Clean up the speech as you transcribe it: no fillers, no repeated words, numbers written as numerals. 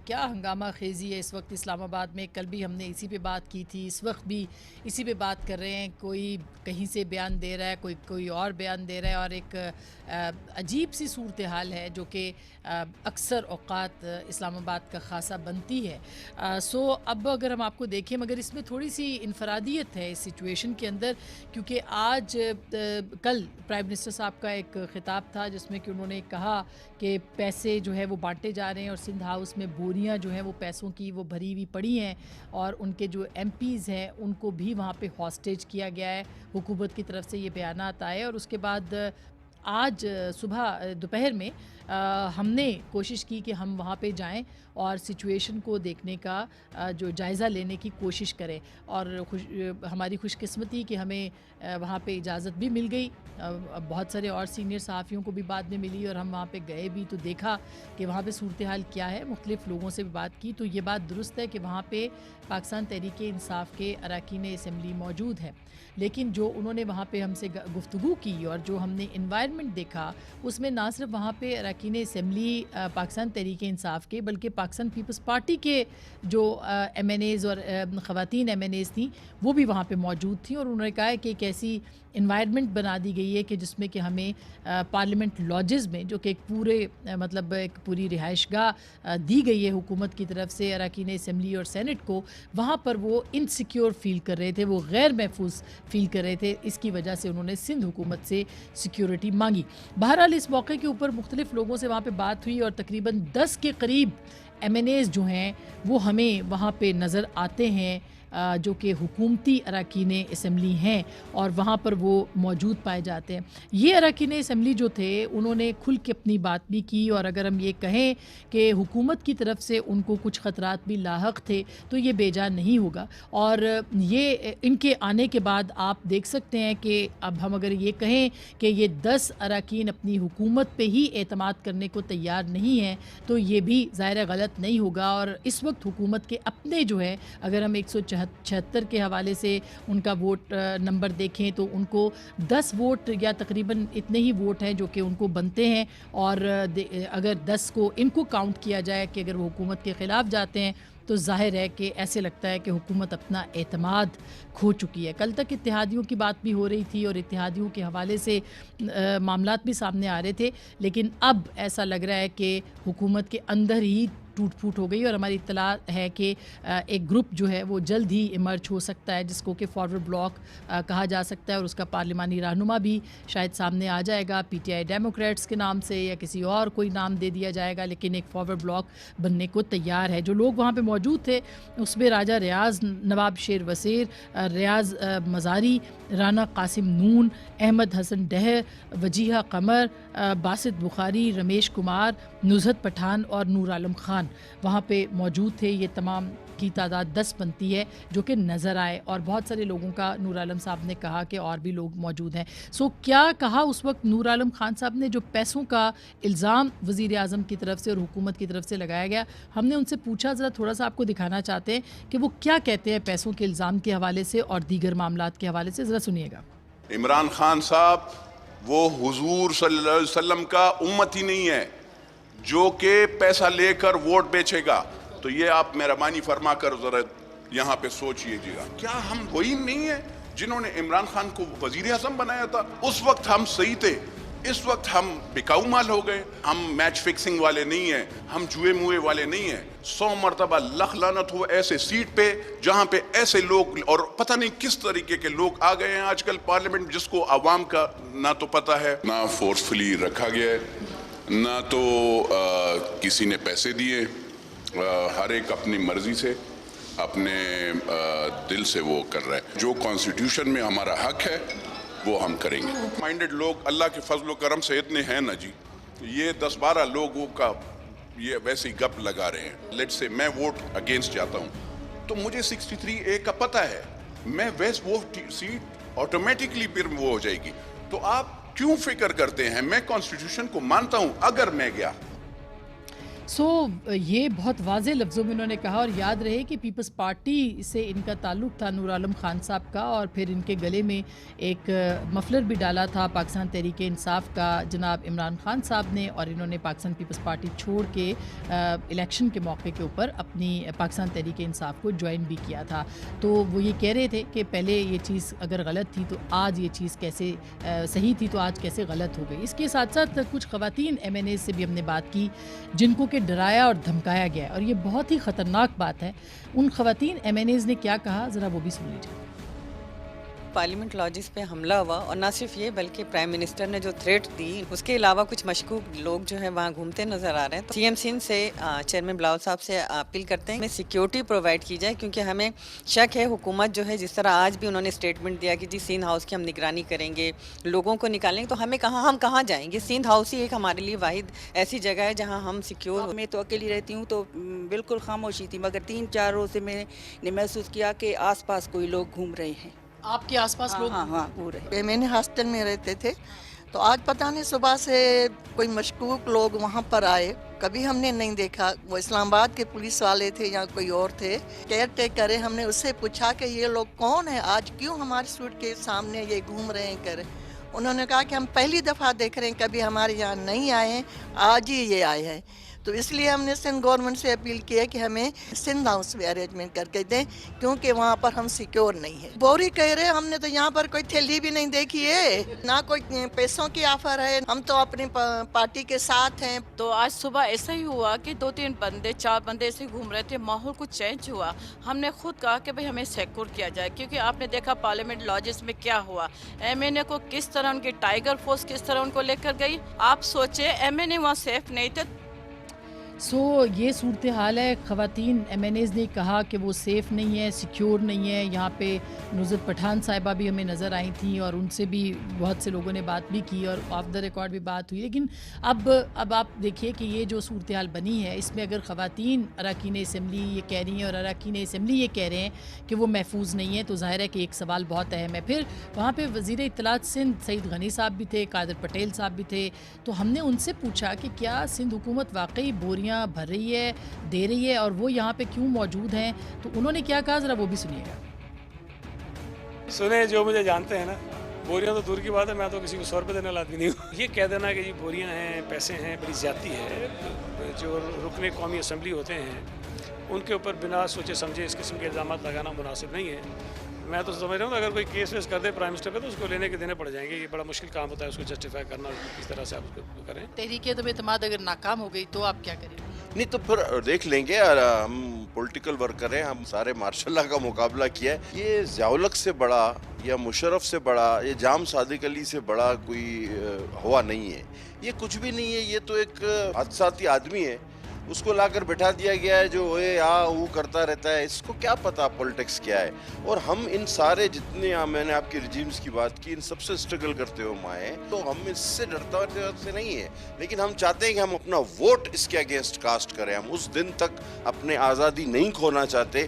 کیا ہنگامہ خیزی ہے اس وقت اسلام آباد میں. کل بھی ہم نے اسی پہ بات کی تھی, اس وقت بھی اسی پہ بات کر رہے ہیں. کوئی کہیں سے بیان دے رہا ہے, کوئی اور بیان دے رہا ہے, اور ایک عجیب سی صورتحال ہے جو کہ اکثر اوقات اسلام آباد کا خاصہ بنتی ہے. اب اگر ہم آپ کو دیکھیں, مگر اس میں تھوڑی سی انفرادیت ہے اس سچویشن کے اندر, کیونکہ کل پرائم منسٹر صاحب کا ایک خطاب تھا جس میں کہ انہوں نے کہا کہ پیسے جو ہے وہ بانٹے جا رہے ہیں, اور سندھ ہاؤس میں بوریاں جو ہیں وہ پیسوں کی وہ بھری ہوئی پڑی ہیں, اور ان کے جو ایم پیز ہیں ان کو بھی وہاں پہ ہاسٹیج کیا گیا ہے. حکومت کی طرف سے یہ بیانات آئے, اور اس کے بعد آج دوپہر میں ہم نے کوشش کی کہ ہم وہاں پہ جائیں اور سچویشن کو دیکھنے کا جو جائزہ لینے کی کوشش کریں. اور ہماری خوش قسمتی کہ ہمیں وہاں پہ اجازت بھی مل گئی. بہت سارے اور سینئر صحافیوں کو بھی بعد میں ملی, اور ہم وہاں پہ گئے بھی تو دیکھا کہ وہاں پہ صورتحال کیا ہے. مختلف لوگوں سے بھی بات کی تو یہ بات درست ہے کہ وہاں پہ پاکستان تحریک انصاف کے اراکین اسمبلی موجود ہیں, لیکن جو انہوں نے وہاں پہ ہم سے گفتگو کی اور جو ہم نے انوائرمنٹ دیکھا, اس میں نہ صرف وہاں پہ اراکین اسمبلی پاکستان تحریک انصاف کے بلکہ پاکستان پیپلز پارٹی کے جو ایم این ایز اور خواتین ایم این ایز تھیں وہ بھی وہاں پہ موجود تھیں. اور انہوں نے کہا ہے کہ ایک ایسی انوائرمنٹ بنا دی گئی ہے کہ جس میں کہ ہمیں پارلیمنٹ لاجز میں, جو کہ ایک پوری رہائش گاہ دی گئی ہے حکومت کی طرف سے اراکین اسمبلی اور سینٹ کو, وہاں پر وہ انسیکیور فیل کر رہے تھے, وہ غیر محفوظ فیل کر رہے تھے. اس کی وجہ سے انہوں نے سندھ حکومت سے سیکیورٹی مانگی. بہرحال اس موقع کے اوپر مختلف لوگوں سے وہاں پہ بات ہوئی, اور تقریباً 10 کے قریب ایم این ایز جو ہیں وہ ہمیں وہاں پہ نظر آتے ہیں جو کہ حکومتی اراکین اسمبلی ہیں, اور وہاں پر وہ موجود پائے جاتے ہیں. یہ اراکین اسمبلی جو تھے انہوں نے کھل کے اپنی بات بھی کی, اور اگر ہم یہ کہیں کہ حکومت کی طرف سے ان کو کچھ خطرات بھی لاحق تھے تو یہ بے جان نہیں ہوگا. اور یہ ان کے آنے کے بعد آپ دیکھ سکتے ہیں کہ اب ہم اگر یہ کہیں کہ یہ 10 اراکین اپنی حکومت پہ ہی اعتماد کرنے کو تیار نہیں ہیں تو یہ بھی ظاہر غلط نہیں ہوگا. اور اس وقت حکومت کے اپنے جو ہے, اگر ہم 176 کے حوالے سے ان کا ووٹ نمبر دیکھیں تو ان کو 10 ووٹ یا تقریباً اتنے ہی ووٹ ہیں جو کہ ان کو بنتے ہیں. اور اگر 10 کو ان کو کاؤنٹ کیا جائے کہ اگر وہ حکومت کے خلاف جاتے ہیں تو ظاہر ہے کہ ایسے لگتا ہے کہ حکومت اپنا اعتماد کھو چکی ہے. کل تک اتحادیوں کی بات بھی ہو رہی تھی اور اتحادیوں کے حوالے سے معاملات بھی سامنے آ رہے تھے, لیکن اب ایسا لگ رہا ہے کہ حکومت کے اندر ہی ٹوٹ پھوٹ ہو گئی. اور ہماری اطلاع ہے کہ ایک گروپ جو ہے وہ جلد ہی ایمرج ہو سکتا ہے جس کو کہ فارورڈ بلاک کہا جا سکتا ہے, اور اس کا پارلیمانی رہنما بھی شاید سامنے آ جائے گا. پی ٹی آئی ڈیموکریٹس کے نام سے یا کسی اور کوئی نام دے دیا جائے گا, لیکن ایک فارورڈ بلاک بننے کو تیار ہے. جو لوگ وہاں پہ موجود تھے اس میں راجہ ریاض, نواب شیر وزیر, ریاض مزاری, رانا قاسم نون, احمد حسن ڈہر, وجیہہ قمر, باسط بخاری, رمیش کمار, نزہت پٹھان اور نور عالم خان وہاں پہ موجود تھے. یہ تمام کی تعداد 10 بنتی ہے جو کہ نظر آئے, اور بہت سارے لوگوں کا نور عالم صاحب نے کہا کہ اور بھی لوگ موجود ہیں. کیا کہا اس وقت نور عالم خان صاحب نے, جو پیسوں کا الزام وزیر اعظم کی طرف سے اور حکومت کی طرف سے لگایا گیا, ہم نے ان سے پوچھا, ذرا تھوڑا سا آپ کو دکھانا چاہتے ہیں کہ وہ کیا کہتے ہیں پیسوں کے الزام کے حوالے سے اور دیگر معاملات کے حوالے سے. ذرا سنیے گا. عمران خان صاحب وہ حضور صلی اللہ علیہ وسلم کا امت ہی نہیں ہے جو کہ پیسہ لے کر ووٹ بیچے گا. تو یہ آپ مہربانی فرما کر ذرا یہاں پہ سوچ لیجیے گا, کیا ہم وہی نہیں ہیں جنہوں نے عمران خان کو وزیر اعظم بنایا تھا؟ اس وقت ہم صحیح تھے, اس وقت ہم بکاؤ مال ہو گئے. ہم میچ فکسنگ والے نہیں ہیں, ہم جوئے موئے والے نہیں ہیں. 100 مرتبہ لخ لعنت ہو ایسے سیٹ پہ جہاں پہ ایسے لوگ اور پتہ نہیں کس طریقے کے لوگ آ گئے ہیں آج کل پارلیمنٹ, جس کو عوام کا نہ تو پتہ ہے, نہ فورسفلی رکھا گیا ہے, نہ تو کسی نے پیسے دیے. ہر ایک اپنی مرضی سے اپنے دل سے وہ کر رہا ہے. جو کانسٹیٹیوشن میں ہمارا حق ہے وہ ہم کریں گے. مائنڈڈ لوگ اللہ کے فضل و کرم سے اتنے ہیں نا جی, یہ 10-12 لوگوں کا یہ ویسے ہی گپ لگا رہے ہیں. لیٹ سے میں ووٹ اگینسٹ جاتا ہوں تو مجھے 63A کا پتہ ہے, میں ویسے وہ سیٹ آٹومیٹکلی پھر وہ ہو جائے گی. تو آپ کیوں فکر کرتے ہیں؟ میں کانسٹیٹیوشن کو مانتا ہوں. اگر میں گیا یہ بہت واضح لفظوں میں انہوں نے کہا، اور یاد رہے کہ پیپلز پارٹی سے ان کا تعلق تھا نور عالم خان صاحب کا، اور پھر ان کے گلے میں ایک مفلر بھی ڈالا تھا پاکستان تحریک انصاف کا جناب عمران خان صاحب نے، اور انہوں نے پاکستان پیپلز پارٹی چھوڑ کے الیکشن کے موقع کے اوپر اپنی پاکستان تحریک انصاف کو جوائن بھی کیا تھا۔ تو وہ یہ کہہ رہے تھے کہ پہلے یہ چیز اگر غلط تھی تو آج یہ چیز کیسے صحیح تھی تو آج کیسے غلط ہو گئی۔ اس کے ساتھ ساتھ کچھ خواتین ایم این اے سے بھی ہم نے بات کی جن کو کہ ڈرایا اور دھمکایا گیا، اور یہ بہت ہی خطرناک بات ہے۔ ان خواتین ایم این ایز نے کیا کہا، ذرا وہ بھی سن لیجیے۔ پارلیمنٹ لاجز پہ حملہ ہوا، اور نہ صرف یہ بلکہ پرائم منسٹر نے جو تھریٹ دی، اس کے علاوہ کچھ مشکوک لوگ جو ہیں وہاں گھومتے نظر آ رہے ہیں۔ تو سی ایم سندھ سے چیئرمین بلاول صاحب سے اپیل کرتے ہیں ہمیں سیکیورٹی پرووائڈ کی جائے، کیونکہ ہمیں شک ہے حکومت جو ہے جس طرح آج بھی انہوں نے اسٹیٹمنٹ دیا کہ جی سندھ ہاؤس کی ہم نگرانی کریں گے، لوگوں کو نکالیں گے، تو ہم کہاں جائیں گے؟ سندھ ہاؤس ہی ایک ہمارے لیے واحد ایسی جگہ ہے جہاں ہم سیکیور۔ میں تو اکیلی رہتی ہوں تو بالکل خاموشی تھی، مگر 3-4 روز سے میں نے محسوس کیا کہ آس پاس کوئی لوگ گھوم رہے ہیں۔ آپ کے آس پاس لوگ؟ ہاں پورے۔ میں نے ہاسٹل میں رہتے تھے، تو آج پتہ نہیں صبح سے کوئی مشکوک لوگ وہاں پر آئے، کبھی ہم نے نہیں دیکھا۔ وہ اسلام آباد کے پولیس والے تھے یا کوئی اور تھے، کیئر ٹیکر ہے۔ ہم نے اس سے پوچھا کہ یہ لوگ کون ہیں، آج کیوں ہمارے سوٹ کے سامنے یہ گھوم رہے ہیں کر؟ انہوں نے کہا کہ ہم پہلی دفعہ دیکھ رہے ہیں، کبھی ہمارے یہاں نہیں آئے ہیں، آج ہی یہ آئے ہیں۔ تو اس لیے ہم نے سندھ گورنمنٹ سے اپیل کی ہے کہ ہمیں سندھ ہاؤس میں ارینجمنٹ کر کے دیں، کیونکہ وہاں پر ہم سیکیور نہیں ہیں۔ بوری کہہ رہے ہم نے تو یہاں پر کوئی تھیلی بھی نہیں دیکھی ہے، نہ کوئی پیسوں کی آفر ہے، ہم تو اپنی پارٹی کے ساتھ ہیں۔ تو آج صبح ایسا ہی ہوا کہ 2-3 بندے ایسے گھوم رہے تھے، ماحول کچھ چینج ہوا۔ ہم نے خود کہا کہ بھئی ہمیں سیکور کیا جائے، کیونکہ آپ نے دیکھا پارلیمنٹ لاجز میں کیا ہوا، ایم این اے کو کس طرح ان کی ٹائیگر فورس کس طرح ان کو لے کر گئی۔ آپ سوچیں ایم این اے وہاں سیف نہیں تھے۔ یہ صورتحال ہے۔ خواتین ایم این ایز نے کہا کہ وہ سیف نہیں ہے، سیکیور نہیں ہے۔ یہاں پہ نصرت پٹھان صاحبہ بھی ہمیں نظر آئی تھیں، اور ان سے بھی بہت سے لوگوں نے بات بھی کی، اور آف دا ریکارڈ بھی بات ہوئی۔ لیکن اب آپ دیکھیے کہ یہ جو صورتحال بنی ہے، اس میں اگر خواتین اراکین اسمبلی یہ کہہ رہی ہیں اور اراکین اسمبلی یہ کہہ رہے ہیں کہ وہ محفوظ نہیں ہیں، تو ظاہر ہے کہ ایک سوال بہت اہم ہے۔ پھر وہاں پہ وزیر اطلاعات سندھ سعید غنی صاحب بھی تھے، قادر پٹیل صاحب بھی تھے، تو ہم نے ان سے پوچھا کہ کیا سندھ حکومت واقعی بوریاں بھر رہی ہے، دے رہی ہے، اور وہ یہاں پہ کیوں موجود ہیں؟ تو انہوں نے کیا کہا، ذرا وہ بھی سنیے گا۔ سنے جو مجھے جانتے ہیں نا، بوریاں تو دور کی بات ہے، میں تو کسی کو 100 روپے دینے والا آدمی نہیں ہوں۔ یہ کہہ دینا کہ جی بوریاں ہیں، پیسے ہیں، بڑی زیادتی ہے۔ جو رکن قومی اسمبلی ہوتے ہیں ان کے اوپر بنا سوچے سمجھے اس قسم کے الزامات لگانا مناسب نہیں ہے۔ میں تو سمجھ رہا ہوں اگر کوئی کیس ویس کر دے پرائم منسٹر پہ تو اس کو لینے کے دینے پڑ جائیں گے۔ یہ بڑا مشکل کام ہوتا ہے اس کو جسٹیفائی کرنا، اس طرح سے آپ اس کو کریں۔ تحریک عدم اعتماد اگر ناکام ہو گئی تو آپ کیا کریں؟ نہیں تو پھر دیکھ لیں گے، ہم پولیٹیکل ورکر ہیں، ہم سارے ماشاء اللہ کا مقابلہ کیا ہے۔ یہ ضیاء الحق سے بڑا یا مشرف سے بڑا یا جام صادق علی سے بڑا کوئی ہوا نہیں ہے۔ یہ کچھ بھی نہیں ہے، یہ تو ایک حادثاتی آدمی ہے، اس کو لا کر بٹھا دیا گیا ہے جو وہ کرتا رہتا ہے۔ اس کو کیا پتا پولیٹکس کیا ہے؟ اور ہم ان سارے جتنے میں نے آپ کے رجیمز کی بات کی، ان سب سے اسٹرگل کرتے ہوئے ہم آئے ہیں، تو ہم اس سے ڈرتا سے نہیں ہے، لیکن ہم چاہتے ہیں کہ ہم اپنا ووٹ اس کے اگینسٹ کاسٹ کریں۔ ہم اس دن تک اپنے آزادی نہیں کھونا چاہتے۔